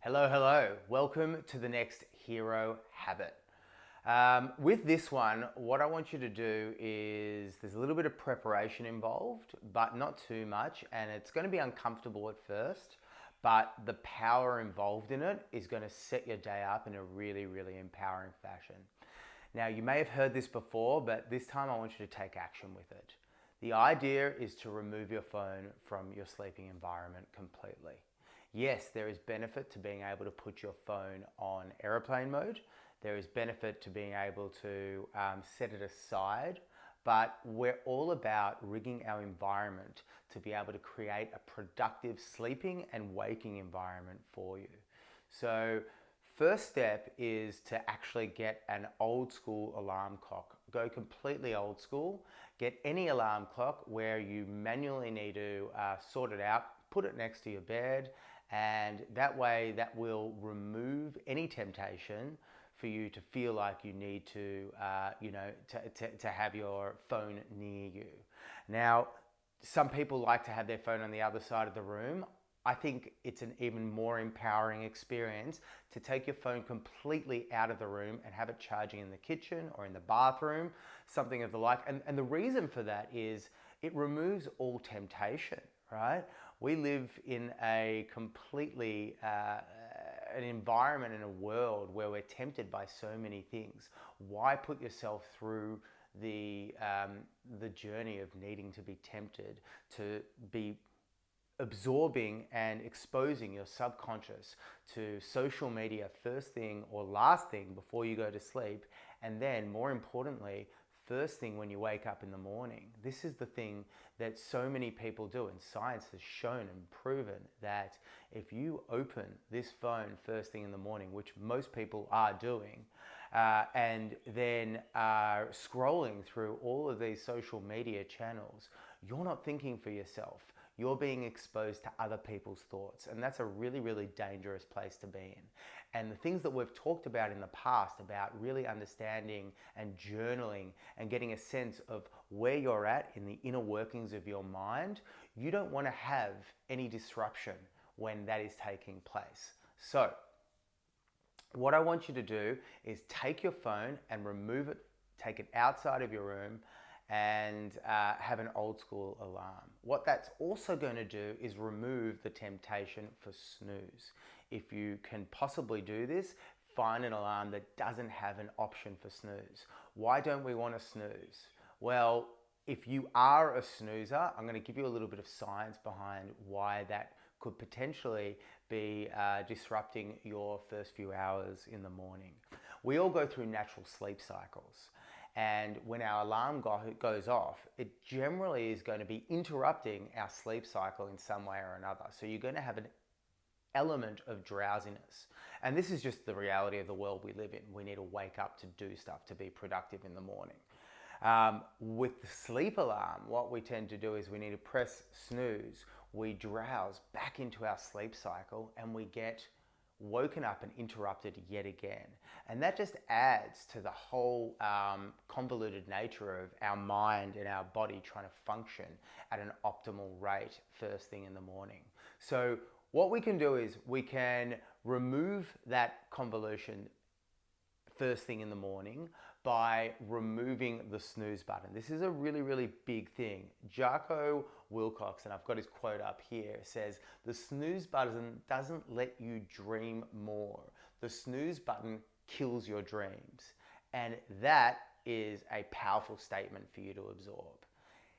Hello, hello. Welcome to the next hero habit. With this one, what I want you to do is there's a little bit of preparation involved, but not too much, and it's going to be uncomfortable at first, but the power involved in it is going to set your day up in a really, really empowering fashion. Now, you may have heard this before, but this time I want you to take action with it. The idea is to remove your phone from your sleeping environment completely. Yes, there is benefit to being able to put your phone on airplane mode. There is benefit to being able to set it aside, but we're all about rigging our environment to be able to create a productive sleeping and waking environment for you. So first step is to actually get an old school alarm clock. Go completely old school. Get any alarm clock where you manually need to sort it out, put it next to your bed, and that way that will remove any temptation for you to feel like you need to, to have your phone near you. Now, some people like to have their phone on the other side of the room. I think it's an even more empowering experience to take your phone completely out of the room and have it charging in the kitchen or in the bathroom, something of the like. And the reason for that is it removes all temptation, right? We live in a completely an environment and a world where we're tempted by so many things. Why put yourself through the journey of needing to be tempted to be absorbing and exposing your subconscious to social media first thing or last thing before you go to sleep, and then more importantly, first thing when you wake up in the morning? This is the thing that so many people do, and science has shown and proven that if you open this phone first thing in the morning, which most people are doing, and then scrolling through all of these social media channels, you're not thinking for yourself. You're being exposed to other people's thoughts, and that's a really, really dangerous place to be in. And the things that we've talked about in the past about really understanding and journaling and getting a sense of where you're at in the inner workings of your mind, you don't want to have any disruption when that is taking place. So what I want you to do is take your phone and remove it, take it outside of your room, and have an old school alarm. What that's also going to do is remove the temptation for snooze. If you can possibly do this, find an alarm that doesn't have an option for snooze. Why don't we want to snooze? Well, if you are a snoozer, I'm going to give you a little bit of science behind why that could potentially be disrupting your first few hours in the morning. We all go through natural sleep cycles. And when our alarm goes off, it generally is going to be interrupting our sleep cycle in some way or another. So you're going to have an element of drowsiness. And this is just the reality of the world we live in. We need to wake up to do stuff, to be productive in the morning. With the sleep alarm, what we tend to do is we need to press snooze. We drowse back into our sleep cycle and we get woken up and interrupted yet again. And that just adds to the whole convoluted nature of our mind and our body trying to function at an optimal rate first thing in the morning. So what we can do is we can remove that convolution first thing in the morning by removing the snooze button. This is a really, really big thing. Jocko Wilcox, and I've got his quote up here, says, "The snooze button doesn't let you dream more. The snooze button kills your dreams." And that is a powerful statement for you to absorb.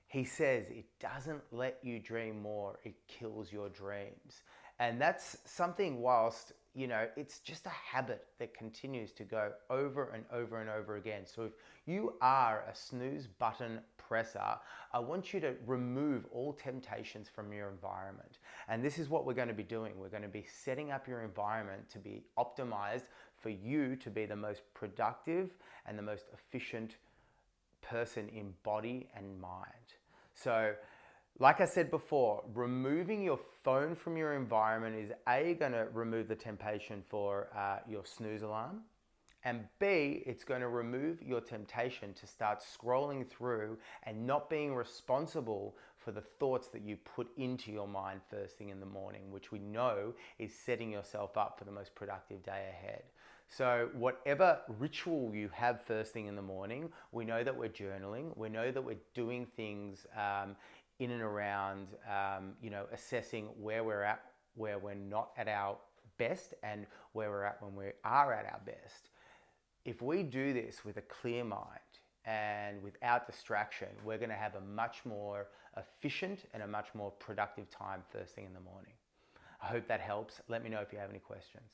He says it doesn't let you dream more, it kills your dreams. And that's something, whilst, it's just a habit that continues to go over and over and over again. So if you are a snooze button presser, I want you to remove all temptations from your environment. And this is what we're going to be doing. We're going to be setting up your environment to be optimized for you to be the most productive and the most efficient person in body and mind. So like I said before, removing your phone from your environment is A, going to remove the temptation for your snooze alarm, and B, it's going to remove your temptation to start scrolling through and not being responsible for the thoughts that you put into your mind first thing in the morning, which we know is setting yourself up for the most productive day ahead. So whatever ritual you have first thing in the morning, we know that we're journaling, we know that we're doing things in and around, assessing where we're at, where we're not at our best, and where we're at when we are at our best. If we do this with a clear mind and without distraction, we're going to have a much more efficient and a much more productive time first thing in the morning. I hope that helps. Let me know if you have any questions.